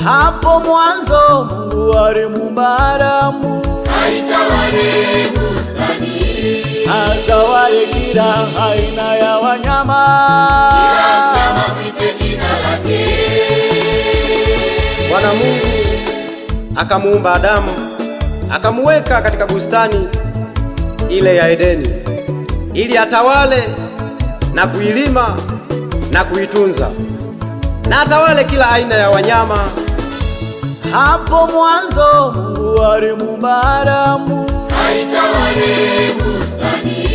Hapo mwanzo Mungu alimuumba Adamu, aitawale bustani, atawale kila aina ya wanyama, kila mnyama mwite jina lake. Bwana Mungu akamuumba Adamu, akamuweka katika bustani ile ya Edeni ili atawale na kuilima na kuitunza, na atawale kila aina ya wanyama. Hapo mwanzo Mungu alimuumba Adamu, aitawale bustani,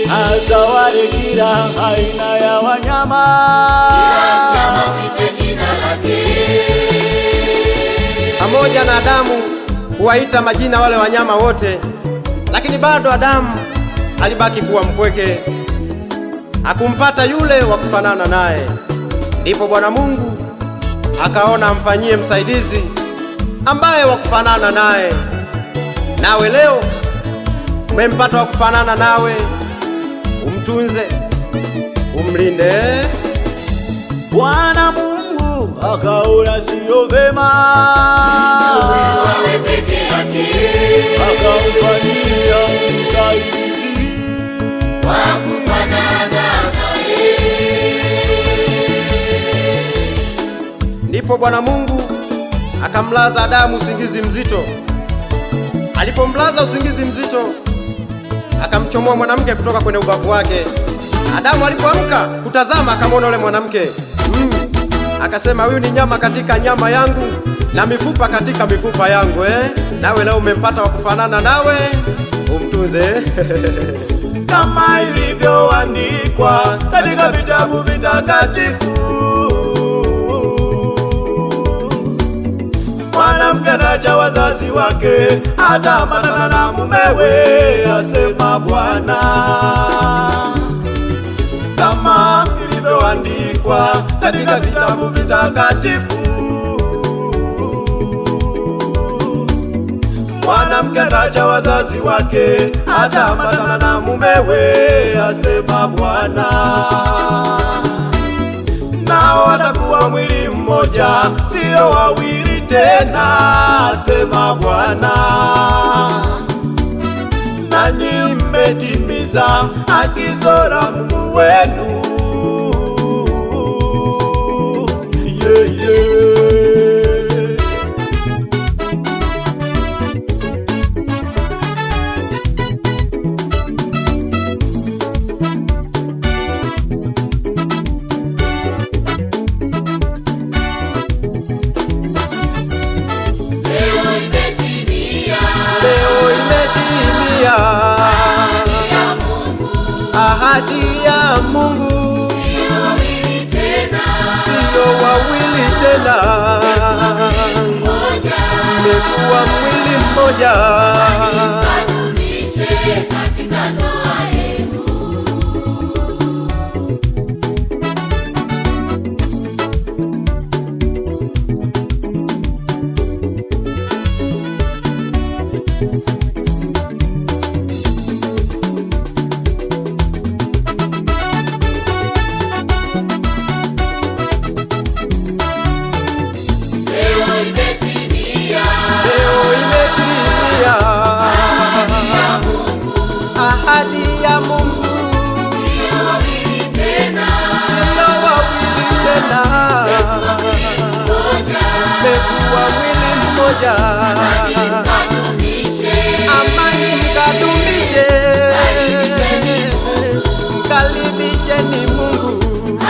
atawale kila aina ya wanyama, kila mnyama mwite jina lake. Pamoja na Adamu kuwaita majina wale wanyama wote, lakini bado Adamu alibaki kuwa mpweke, hakumpata yule wa kufanana naye. Ndipo Bwana Mungu akaona amfanyie msaidizi ambaye wa kufanana naye. Nawe leo umempata wa kufanana nawe, umtunze, umlinde. Bwana Mungu akaona siyo vema Awe peke yake, akamfanyia msaidizi wa kufanana naye. Ndipo Bwana Mungu akamlaza Adamu usingizi mzito. Alipomlaza usingizi mzito, akamchomoa mwanamke kutoka kwenye ubavu wake. Adamu alipoamka kutazama, akamwona yule mwanamke. Akasema, huyu ni nyama katika nyama yangu na mifupa katika mifupa yangu. Nawe leo umempata wa kufanana nawe, umtunze. kama ilivyoandikwa katika vitabu vitakatifu, mwanamke ataacha wazazi wake, ataambatana na mumewe, asema Bwana. Kama ilivyoandikwa katika vitabu vitakatifu, mwanamke ataacha wazazi wake, ataambatana na mumewe, asema Bwana. Nao watakuwa mwili mmoja, sio wawili tena, asema Bwana. Nanyi mmetimiza agizo la Mungu wenu. Yeah, yeah. Ahadi ya Mungu, sio wawili tena, mmekuwa mwili mmoja. Katika ndoa yenu. Ahadi ya Mungu, Sio wawili tena, mmekuwa mwili mmoja. Amani mkadumishe, mkaribisheni Mungu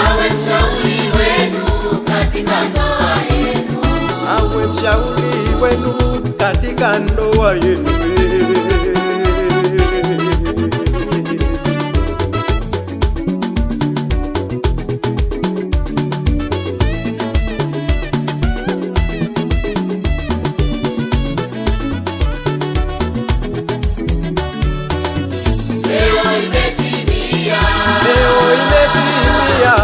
awe mshauri wenu katika ndoa yenu. awe mshauri wenu katika ndoa yenu. Leo imetimia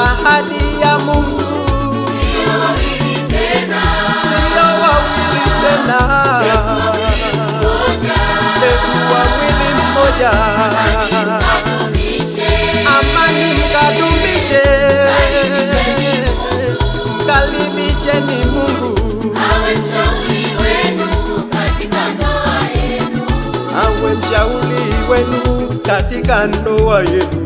ahadi ya Mungu, Sio wawili tena, sio wawili awe mshauri wenu katika ndoa yenu.